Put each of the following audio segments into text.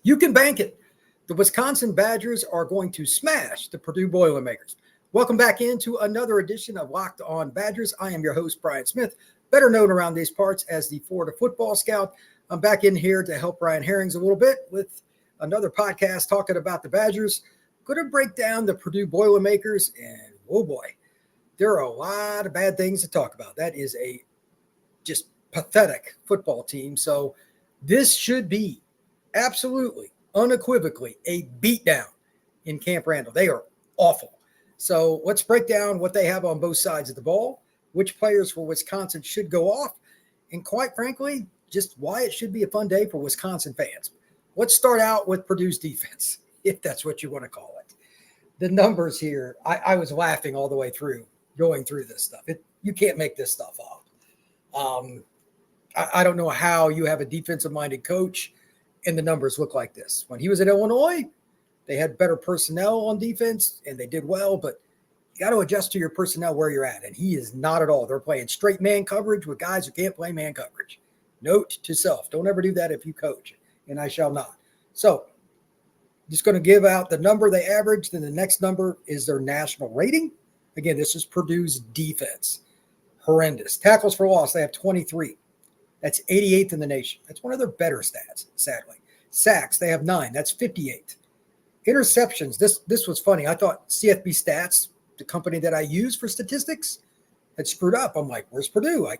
You can bank it. The Wisconsin Badgers are going to smash the Purdue Boilermakers. Welcome back into another edition of Locked On Badgers. I am your host, Brian Smith, better known around these parts as the Florida Football Scout. I'm back in here to help Ryan Herrings a little bit with another podcast talking about the Badgers. Going to break down the Purdue Boilermakers, and oh boy, there are a lot of bad things to talk about. That is a just pathetic football team. So this should be absolutely, unequivocally a beatdown in Camp Randall. They are awful. So let's break down what they have on both sides of the ball, which players for Wisconsin should go off, and quite frankly, just why it should be a fun day for Wisconsin fans. Let's start out with Purdue's defense, if that's what you want to call it. The numbers here, I was laughing all the way through, going through this stuff. You can't make this stuff up. I don't know how you have a defensive-minded coach and the numbers look like this. When he was at Illinois, they had better personnel on defense, and they did well, but you got to adjust to your personnel where you're at, and he is not at all. They're playing straight man coverage with guys who can't play man coverage. Note to self, don't ever do that if you coach, and I shall not. So just going to give out the number they averaged, and the next number is their national rating. Again, this is Purdue's defense. Horrendous. Tackles for loss, they have 23. That's 88th in the nation. That's one of their better stats, sadly. Sacks, they have 9. That's 58th. Interceptions, this was funny. I thought CFB Stats, the company that I use for statistics, had screwed up. I'm like, where's Purdue? I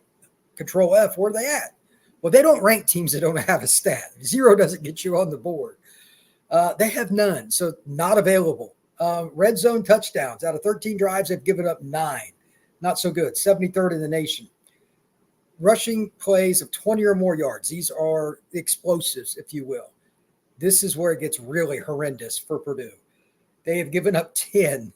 Control F, where are they at? Well, they don't rank teams that don't have a stat. 0 doesn't get you on the board. They have none, so not available. Red zone touchdowns. Out of 13 drives, they've given up 9. Not so good. 73rd in the nation. Rushing plays of 20 or more yards. These are explosives, if you will. This is where it gets really horrendous for Purdue. They have given up 10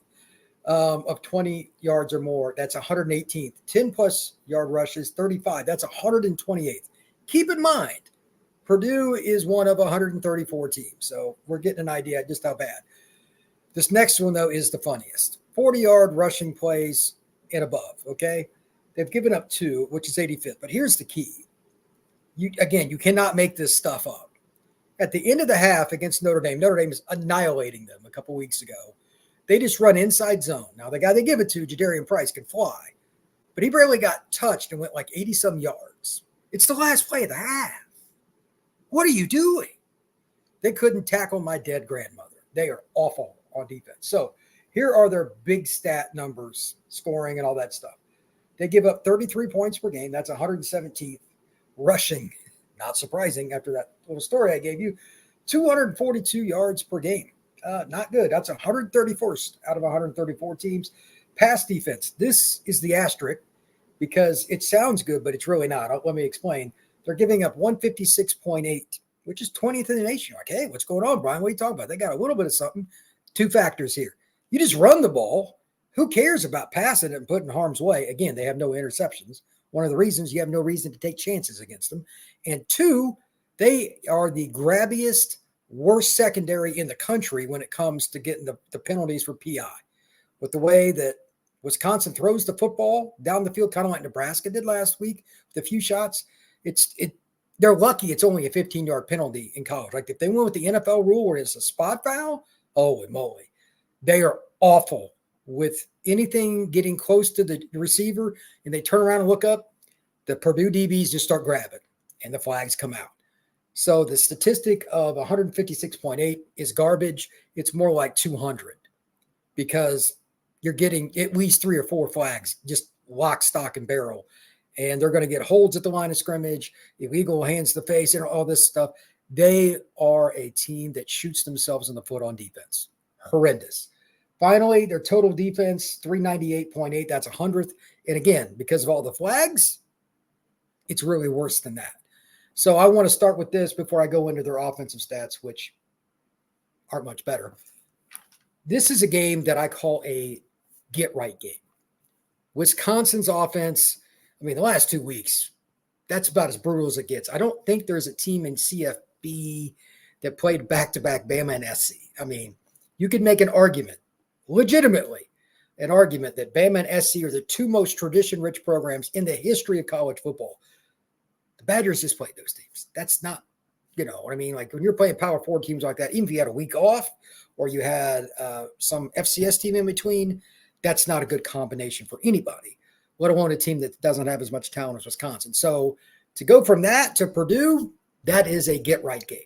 of 20 yards or more. That's 118th. 10-plus yard rushes, 35. That's 128th. Keep in mind, Purdue is one of 134 teams. So we're getting an idea just how bad. This next one, though, is the funniest. 40-yard rushing plays and above, okay? They've given up 2, which is 85th. But here's the key. You cannot make this stuff up. At the end of the half against Notre Dame is annihilating them a couple weeks ago. They just run inside zone. Now, the guy they give it to, Jadarian Price, can fly. But he barely got touched and went like 80-some yards. It's the last play of the half. What are you doing? They couldn't tackle my dead grandmother. They are awful on defense. So here are their big stat numbers, scoring and all that stuff. They give up 33 points per game. That's 117th. Rushing, not surprising after that little story I gave you. 242 yards per game. Not good. That's 131st out of 134 teams. Pass defense. This is the asterisk because it sounds good, but it's really not. Let me explain. They're giving up 156.8, which is 20th in the nation. Like, hey, what's going on, Brian? What are you talking about? They got a little bit of something. 2 factors here. You just run the ball. Who cares about passing it and putting harm's way? Again, they have no interceptions. One of the reasons you have no reason to take chances against them. And 2, they are the grabbiest, worst secondary in the country when it comes to getting the penalties for PI. With the way that Wisconsin throws the football down the field, kind of like Nebraska did last week with a few shots, they're lucky it's only a 15-yard penalty in college. Like if they went with the NFL rule where it's a spot foul, holy moly. They are awful with anything getting close to the receiver and they turn around and look up, the Purdue DBs just start grabbing and the flags come out. So the statistic of 156.8 is garbage. It's more like 200 because you're getting at least 3 or 4 flags, just lock, stock, and barrel. And they're going to get holds at the line of scrimmage, illegal hands to the face, and all this stuff. They are a team that shoots themselves in the foot on defense. Horrendous. Finally, their total defense, 398.8. That's 100th. And again, because of all the flags, it's really worse than that. So I want to start with this before I go into their offensive stats, which aren't much better. This is a game that I call a get-right game. Wisconsin's offense, the last 2 weeks, that's about as brutal as it gets. I don't think there's a team in CFB that played back-to-back Bama and SC. You could make an argument, legitimately, an argument that Bama and SC are the 2 most tradition-rich programs in the history of college football. The Badgers just played those teams. That's not You know what I mean? Like when you're playing power forward teams like that, even if you had a week off or you had some FCS team in between, that's not a good combination for anybody, let alone a team that doesn't have as much talent as Wisconsin. So to go from that to Purdue, that is a get-right game.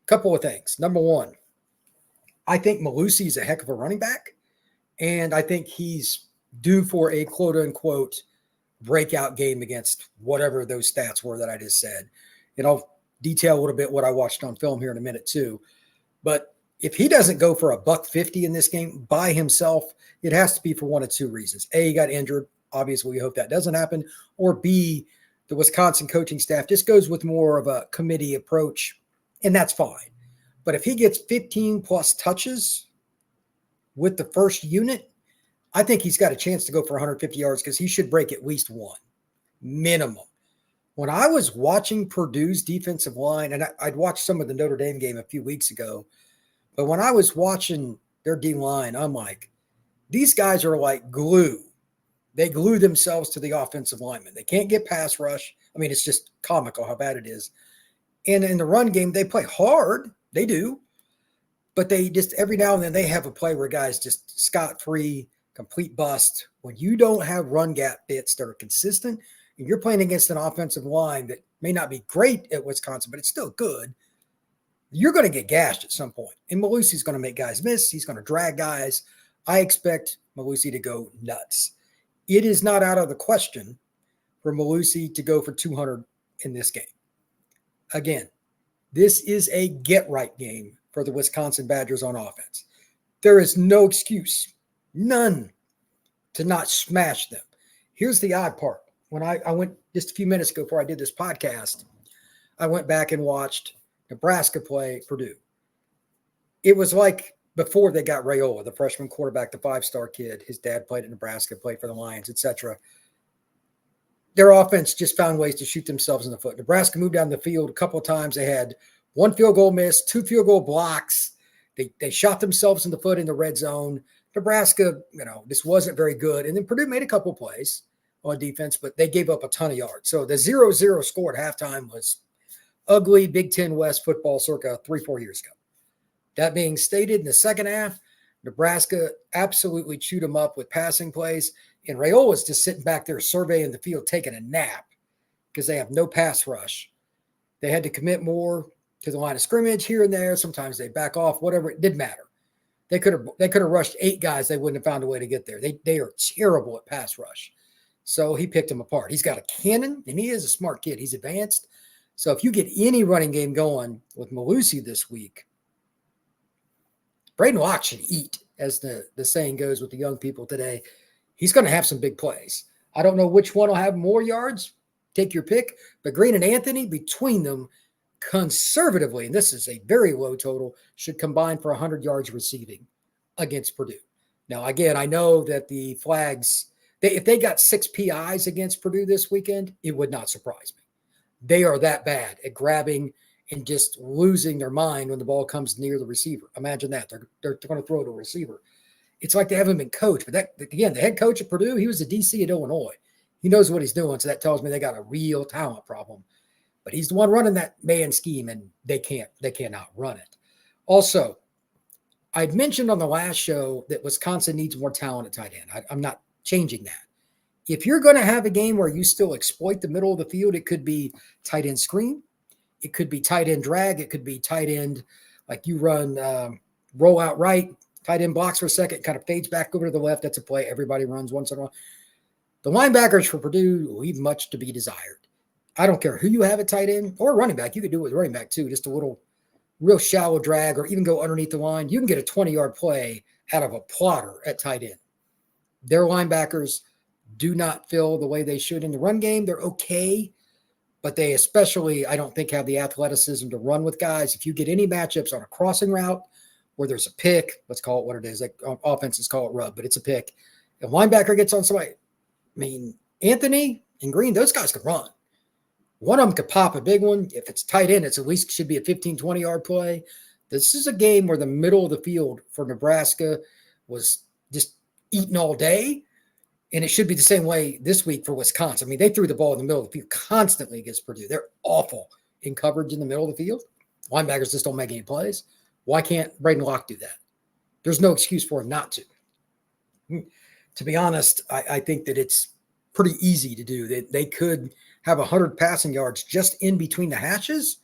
Couple of things. Number one, I think Mellusi is a heck of a running back, and I think he's due for a quote-unquote breakout game against whatever those stats were that I just said. And I'll detail a little bit what I watched on film here in a minute too. But if he doesn't go for $150 in this game by himself, it has to be for one of two reasons. A, he got injured. Obviously, we hope that doesn't happen. Or B, the Wisconsin coaching staff just goes with more of a committee approach, and that's fine. But if he gets 15 plus touches with the first unit, I think he's got a chance to go for 150 yards because he should break at least one minimum. When I was watching Purdue's defensive line, and I'd watched some of the Notre Dame game a few weeks ago, but when I was watching their D line, I'm like, these guys are like glue. They glue themselves to the offensive linemen. They can't get pass rush. I mean, it's just comical how bad it is. And in the run game, they play hard. They do. But they just, every now and then, they have a play where guys just scot-free, complete bust. When you don't have run gap fits that are consistent, and you're playing against an offensive line that may not be great at Wisconsin, but it's still good, you're going to get gashed at some point. And Mellusi's going to make guys miss. He's going to drag guys. I expect Mellusi to go nuts. It is not out of the question for Mellusi to go for 200 in this game. Again, this is a get-right game for the Wisconsin Badgers on offense. There is no excuse, none, to not smash them. Here's the odd part. When I went just a few minutes ago before I did this podcast, I went back and watched Nebraska play Purdue. It was like before they got Raiola, the freshman quarterback, the five-star kid. His dad played at Nebraska, played for the Lions, etc. Their offense just found ways to shoot themselves in the foot. Nebraska moved down the field a couple of times. They had one field goal miss, 2 field goal blocks. They shot themselves in the foot in the red zone. Nebraska, this wasn't very good. And then Purdue made a couple plays on defense, but they gave up a ton of yards. So the 0-0 score at halftime was ugly Big Ten West football circa 3-4 years ago. That being stated, in the second half, Nebraska absolutely chewed them up with passing plays. And Raiola's just sitting back there surveying the field, taking a nap because they have no pass rush. They had to commit more to the line of scrimmage here and there. Sometimes they back off, whatever. It didn't matter. They could have rushed 8 guys. They wouldn't have found a way to get there. They are terrible at pass rush. So he picked them apart. He's got a cannon, and he is a smart kid. He's advanced. So if you get any running game going with Mellusi this week, Braden Locke should eat, as the saying goes with the young people today. He's going to have some big plays. I don't know which one will have more yards. Take your pick. But Green and Anthony, between them, conservatively, and this is a very low total, should combine for 100 yards receiving against Purdue. Now, again, I know that the Flags, if they got 6 PIs against Purdue this weekend, it would not surprise me. They are that bad at grabbing and just losing their mind when the ball comes near the receiver. Imagine that. They're going to throw to a receiver. It's like they haven't been coached. But again, the head coach at Purdue, he was the DC at Illinois. He knows what he's doing, so that tells me they got a real talent problem. But he's the one running that man scheme, and they cannot run it. Also, I'd mentioned on the last show that Wisconsin needs more talent at tight end. I'm not changing that. If you're going to have a game where you still exploit the middle of the field, it could be tight end screen. It could be tight end drag. It could be tight end, like you run roll out right, tight end blocks for a second, kind of fades back over to the left. That's a play everybody runs once in a while. The linebackers for Purdue leave much to be desired. I don't care who you have at tight end or running back. You could do it with running back too, just a little real shallow drag or even go underneath the line. You can get a 20-yard play out of a plotter at tight end. Their linebackers do not fill the way they should in the run game. They're okay, but they especially, I don't think, have the athleticism to run with guys. If you get any matchups on a crossing route where there's a pick, let's call it what it is. Like offenses call it rub, but it's a pick. If a linebacker gets on somebody, Anthony and Green, those guys can run. One of them could pop a big one. If it's tight end, it's at least should be a 15, 20-yard play. This is a game where the middle of the field for Nebraska was just eaten all day. And it should be the same way this week for Wisconsin. They threw the ball in the middle of the field constantly against Purdue. They're awful in coverage in the middle of the field. Linebackers just don't make any plays. Why can't Braden Locke do that? There's no excuse for him not to. To be honest, I think that it's pretty easy to do. That they could have 100 passing yards just in between the hashes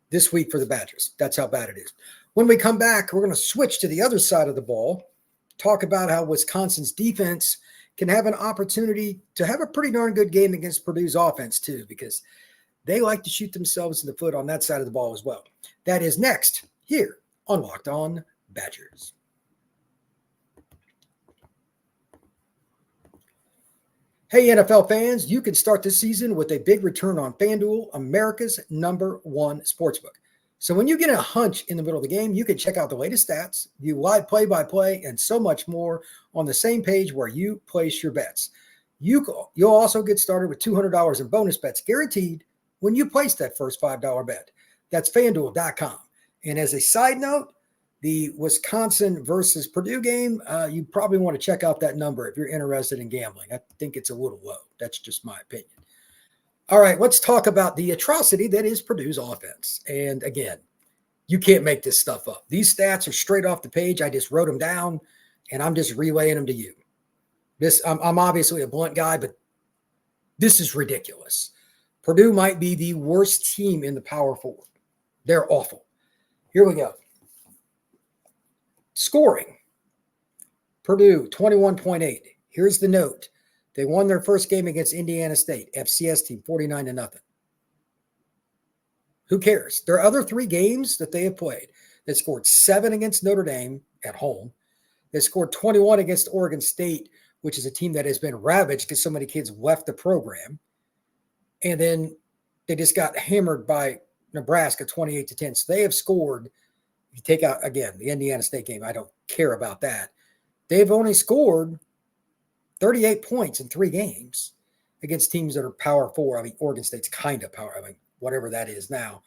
this week for the Badgers. That's how bad it is. When we come back, we're going to switch to the other side of the ball, talk about how Wisconsin's defense can have an opportunity to have a pretty darn good game against Purdue's offense too, because they like to shoot themselves in the foot on that side of the ball as well. That is next here on Locked On Badgers. Hey, NFL fans, you can start this season with a big return on FanDuel, America's #1 sportsbook. So when you get a hunch in the middle of the game, you can check out the latest stats, view live play-by-play, and so much more on the same page where you place your bets. You'll also get started with $200 in bonus bets guaranteed when you place that first $5 bet. That's FanDuel.com. And as a side note, the Wisconsin versus Purdue game, you probably want to check out that number if you're interested in gambling. I think it's a little low. That's just my opinion. All right, let's talk about the atrocity that is Purdue's offense. And again, you can't make this stuff up. These stats are straight off the page. I just wrote them down, and I'm just relaying them to you. I'm obviously a blunt guy, but this is ridiculous. Purdue might be the worst team in the Power Four. They're awful. Here we go. Scoring. Purdue, 21.8. Here's the note. They won their first game against Indiana State, FCS team, 49-0. Who cares? There are other 3 games that they have played. They scored 7 against Notre Dame at home. They scored 21 against Oregon State, which is a team that has been ravaged because so many kids left the program. And then they just got hammered by Nebraska, 28-10. So they have scored, if you take out, again, the Indiana State game, I don't care about that. They've only scored 38 points in 3 games against teams that are Power 4. I mean, Oregon State's kind of power. I mean, whatever that is now.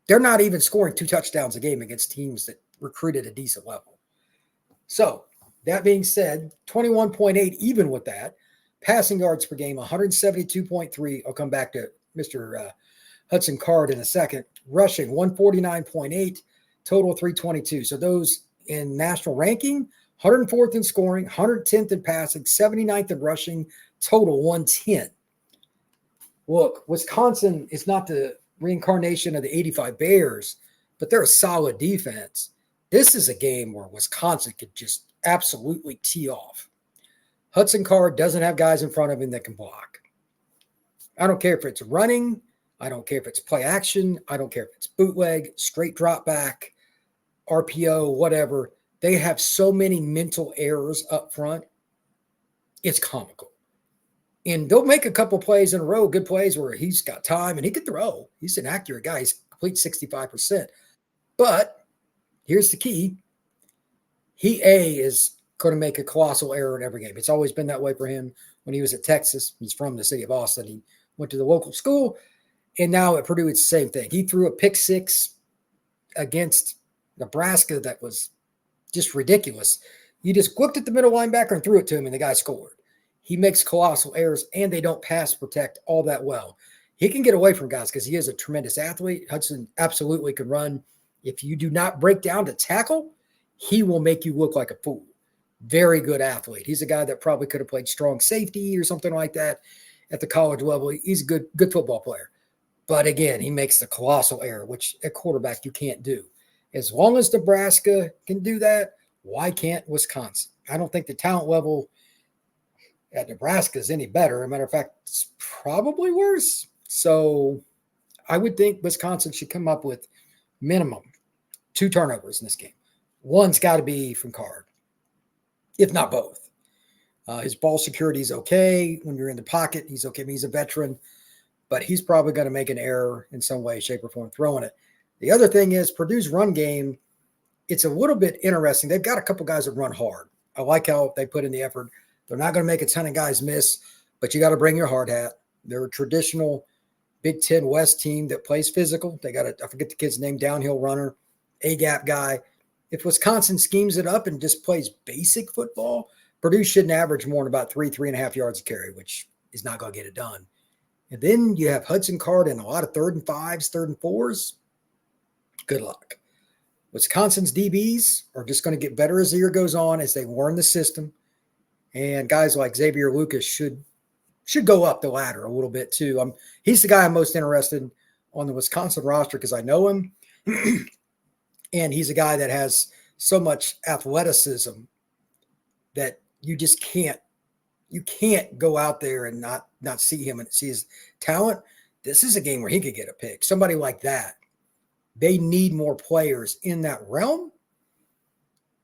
They're not even scoring 2 touchdowns a game against teams that recruited a decent level. So that being said, 21.8 even with that. Passing yards per game, 172.3. I'll come back to Mr. Hudson Card in a second. Rushing, 149.8. Total, 322. So those in national ranking, 104th in scoring, 110th in passing, 79th in rushing, total 110. Look, Wisconsin is not the reincarnation of the 85 Bears, but they're a solid defense. This is a game where Wisconsin could just absolutely tee off. Hudson Card doesn't have guys in front of him that can block. I don't care if it's running. I don't care if it's play action. I don't care if it's bootleg, straight drop back, RPO, whatever. They have so many mental errors up front. It's comical. And they'll make a couple plays in a row, good plays where he's got time and he can throw. He's an accurate guy. He's complete 65%. But here's the key. He is going to make a colossal error in every game. It's always been that way for him. When he was at Texas, he's from the city of Austin. He went to the local school. And now at Purdue, it's the same thing. He threw a pick 6 against Nebraska that was just ridiculous. You just looked at the middle linebacker and threw it to him, and the guy scored. He makes colossal errors, and they don't pass protect all that well. He can get away from guys because he is a tremendous athlete. Hudson absolutely can run. If you do not break down to tackle, he will make you look like a fool. Very good athlete. He's a guy that probably could have played strong safety or something like that at the college level. He's a good football player. But again, he makes the colossal error, which at quarterback you can't do. As long as Nebraska can do that, why can't Wisconsin? I don't think the talent level at Nebraska is any better. As a matter of fact, it's probably worse. So I would think Wisconsin should come up with minimum 2 turnovers in this game. One's got to be from Card, if not both. His ball security is okay. When you're in the pocket, he's okay. I mean, he's a veteran, but he's probably going to make an error in some way, shape, or form throwing it. The other thing is Purdue's run game, it's a little bit interesting. They've got a couple guys that run hard. I like how they put in the effort. They're not going to make a ton of guys miss, but you got to bring your hard hat. They're a traditional Big Ten West team that plays physical. They got I forget the kid's name, downhill runner, A-gap guy. If Wisconsin schemes it up and just plays basic football, Purdue shouldn't average more than about 3.5 yards a carry, which is not going to get it done And then you have Hudson Card and a lot of 3rd and 5s, 3rd and 4s. Good luck. Wisconsin's DBs are just going to get better as the year goes on as they learn the system. And guys like Xavier Lucas should go up the ladder a little bit too. He's the guy I'm most interested in on the Wisconsin roster because I know him. And he's a guy that has so much athleticism that you just can't go out there and not see him and see his talent. This is a game where he could get a pick. Somebody like that. They need more players in that realm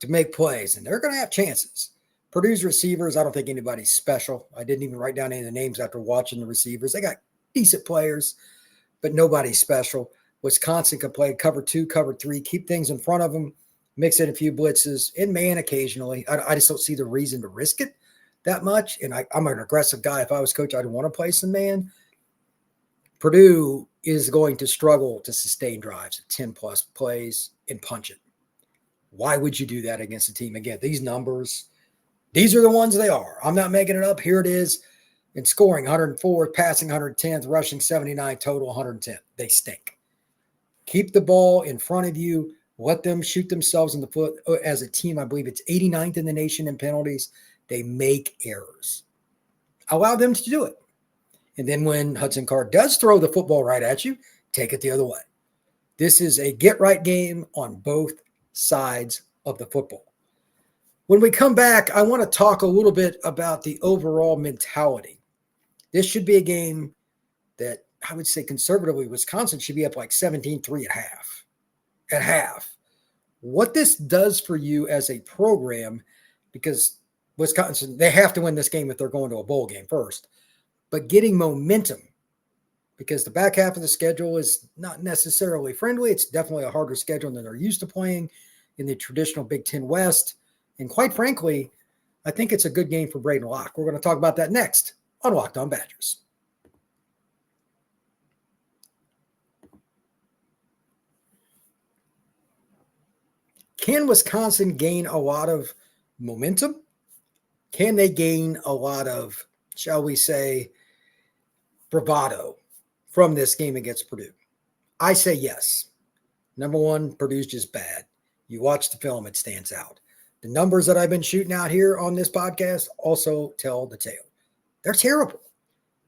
to make plays, and they're going to have chances. Purdue's receivers, I don't think anybody's special. I didn't even write down any of the names after watching the receivers. They got decent players, but nobody's special. Wisconsin can play cover 2, cover 3, keep things in front of them, mix in a few blitzes, and man occasionally. I just don't see the reason to risk it that much. And I'm an aggressive guy. If I was coach, I'd want to play some man. Purdue is going to struggle to sustain drives of 10-plus plays and punch it. Why would you do that against a team? Again, these numbers, these are the ones they are. I'm not making it up. Here it is. In scoring, 104th, passing 110th, rushing 79, total 110. They stink. Keep the ball in front of you. Let them shoot themselves in the foot. As a team, I believe it's 89th in the nation in penalties. They make errors. Allow them to do it. And then when Hudson Card does throw the football right at you, take it the other way. This is a get-right game on both sides of the football. When we come back, I want to talk a little bit about the overall mentality. This should be a game that I would say conservatively, Wisconsin should be up like 17-3 at half. At half. What this does for you as a program, because Wisconsin, they have to win this game if they're going to a bowl game first. But getting momentum, because the back half of the schedule is not necessarily friendly. It's definitely a harder schedule than they're used to playing in the traditional Big Ten West. And quite frankly, I think it's a good game for Braden Locke. We're going to talk about that next on Locked On Badgers. Can Wisconsin gain a lot of momentum? Can they gain a lot of, shall we say, bravado from this game against Purdue? I say yes. Number one, Purdue's just bad. You watch the film, it stands out. The numbers that I've been shooting out here on this podcast also tell the tale. They're terrible.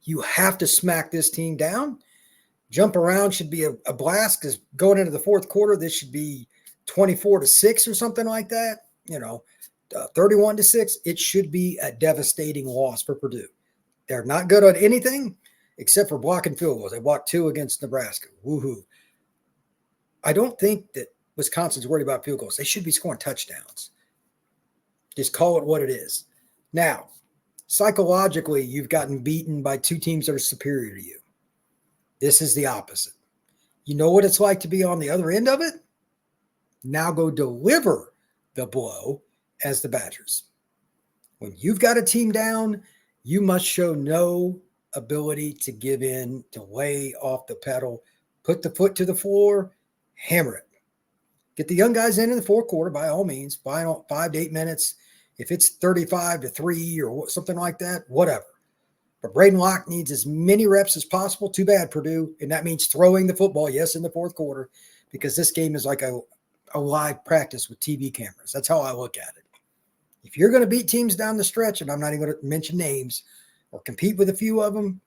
You have to smack this team down. Jump around should be a blast because going into the fourth quarter, this should be 24-6 or something like that. 31-6. It should be a devastating loss for Purdue. They're not good at anything except for blocking field goals. They blocked 2 against Nebraska. Woohoo. I don't think that Wisconsin's worried about field goals. They should be scoring touchdowns. Just call it what it is. Now, psychologically, you've gotten beaten by 2 teams that are superior to you. This is the opposite. You know what it's like to be on the other end of it? Now go deliver the blow as the Badgers. When you've got a team down, you must show no ability to give in, to lay off the pedal, put the foot to the floor, hammer it. Get the young guys in the fourth quarter, by all means, 5 to 8 minutes. If it's 35-3 or something like that, whatever. But Braden Locke needs as many reps as possible. Too bad, Purdue. And that means throwing the football, yes, in the fourth quarter, because this game is like a live practice with TV cameras. That's how I look at it. If you're going to beat teams down the stretch, and I'm not even going to mention names or compete with a few of them,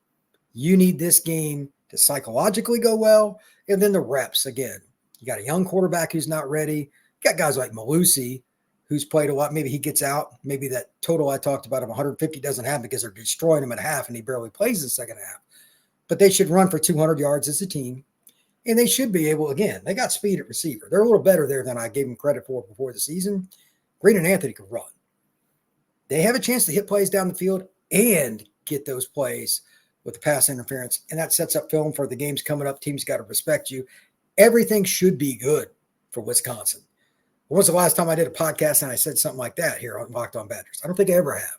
you need this game to psychologically go well. And then the reps, again, you got a young quarterback who's not ready. You got guys like Mellusi, who's played a lot. Maybe he gets out. Maybe that total I talked about of 150 doesn't happen because they're destroying him at half and he barely plays the second half. But they should run for 200 yards as a team. And they should be able, again, they got speed at receiver. They're a little better there than I gave them credit for before the season. Green and Anthony can run. They have a chance to hit plays down the field and get those plays with the pass interference. And that sets up film for the games coming up. Teams got to respect you. Everything should be good for Wisconsin. When was the last time I did a podcast and I said something like that here on Locked On Badgers? I don't think I ever have.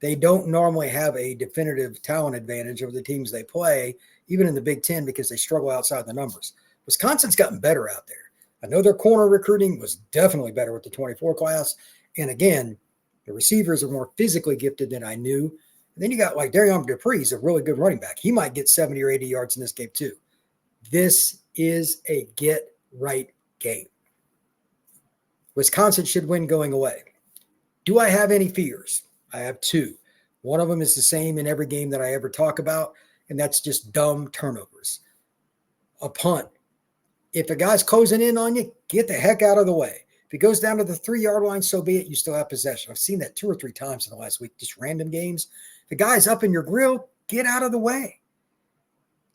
They don't normally have a definitive talent advantage over the teams they play, even in the Big Ten, because they struggle outside the numbers. Wisconsin's gotten better out there. I know their corner recruiting was definitely better with the 24 class. And again, the receivers are more physically gifted than I knew. And then you got like Darion Dupree's a really good running back. He might get 70 or 80 yards in this game too. This is a get-right game. Wisconsin should win going away. Do I have any fears? I have two. One of them is the same in every game that I ever talk about, and that's just dumb turnovers. A punt. If a guy's closing in on you, get the heck out of the way. If it goes down to the 3-yard line, so be it. You still have possession. I've seen that 2 or 3 times in the last week, just random games. The guy's up in your grill, get out of the way.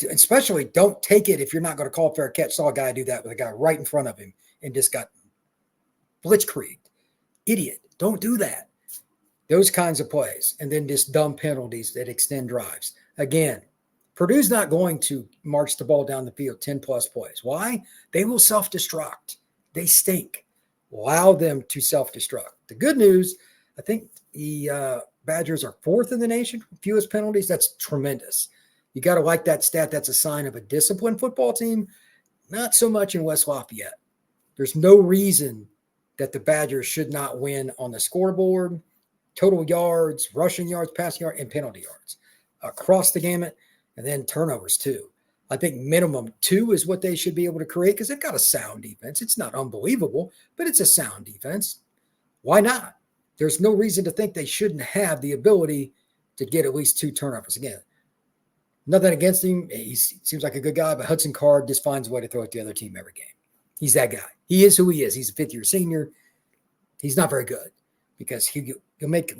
Especially don't take it if you're not going to call fair catch. Saw a guy do that with a guy right in front of him and just got blitzkrieged. Idiot. Don't do that. Those kinds of plays. And then just dumb penalties that extend drives. Again, Purdue's not going to march the ball down the field 10-plus plays. Why? They will self-destruct. They stink. Allow them to self-destruct. The good news, I think the Badgers are 4th in the nation, fewest penalties. That's tremendous. You got to like that stat. That's a sign of a disciplined football team. Not so much in West Lafayette. There's no reason that the Badgers should not win on the scoreboard, total yards, rushing yards, passing yards, and penalty yards across the gamut, and then turnovers too. I think minimum 2 is what they should be able to create because they've got a sound defense. It's not unbelievable, but it's a sound defense. Why not? There's no reason to think they shouldn't have the ability to get at least 2 turnovers. Again, nothing against him. He seems like a good guy, but Hudson Card just finds a way to throw at the other team every game. He's that guy. He is who he is. He's a 5th-year senior. He's not very good because he'll make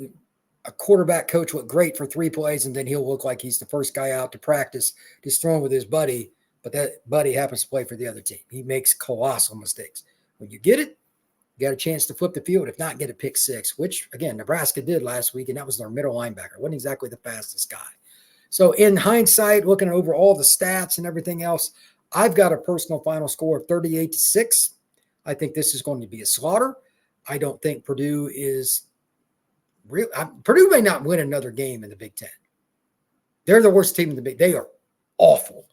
a quarterback coach look great for 3 plays, and then he'll look like he's the first guy out to practice just throwing with his buddy, but that buddy happens to play for the other team. He makes colossal mistakes. When you get it, you got a chance to flip the field, if not get a pick 6, which, again, Nebraska did last week, and that was their middle linebacker. Wasn't exactly the fastest guy. So in hindsight, looking over all the stats and everything else, I've got a personal final score of 38-6. I think this is going to be a slaughter. I don't think Purdue is real. Purdue may not win another game in the Big Ten. They're the worst team in the Big. They are awful.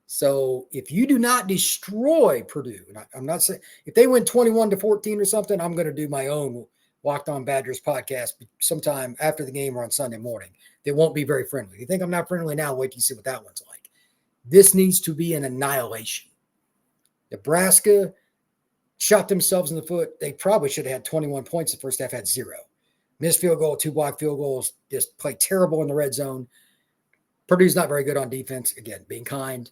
So if you do not destroy Purdue, and I'm not saying if they win 21-14 or something, I'm going to do my own Locked On Badgers podcast sometime after the game or on Sunday morning. They won't be very friendly. You think I'm not friendly now? Wait till you see what that one's like. This needs to be an annihilation. Nebraska shot themselves in the foot. They probably should have had 21 points. The first half had 0. Missed field goal, 2 blocked field goals, just played terrible in the red zone. Purdue's not very good on defense, again, being kind.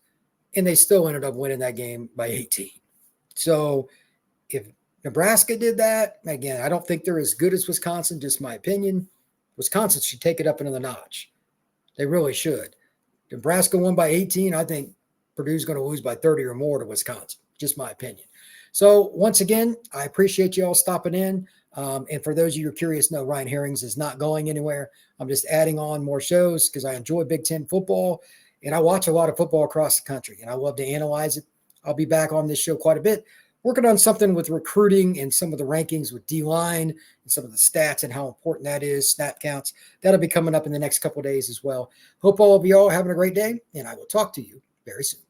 And they still ended up winning that game by 18. So if Nebraska did that, again, I don't think they're as good as Wisconsin, just my opinion. Wisconsin should take it up another notch. They really should. Nebraska won by 18. I think Purdue's going to lose by 30 or more to Wisconsin, just my opinion. So once again, I appreciate you all stopping in. And for those of you who are curious, no, Ryan Herrings is not going anywhere. I'm just adding on more shows because I enjoy Big Ten football, and I watch a lot of football across the country, and I love to analyze it. I'll be back on this show quite a bit, working on something with recruiting and some of the rankings with D-line and some of the stats and how important that is, snap counts. That'll be coming up in the next couple of days as well. Hope all of you all are having a great day, and I will talk to you very soon.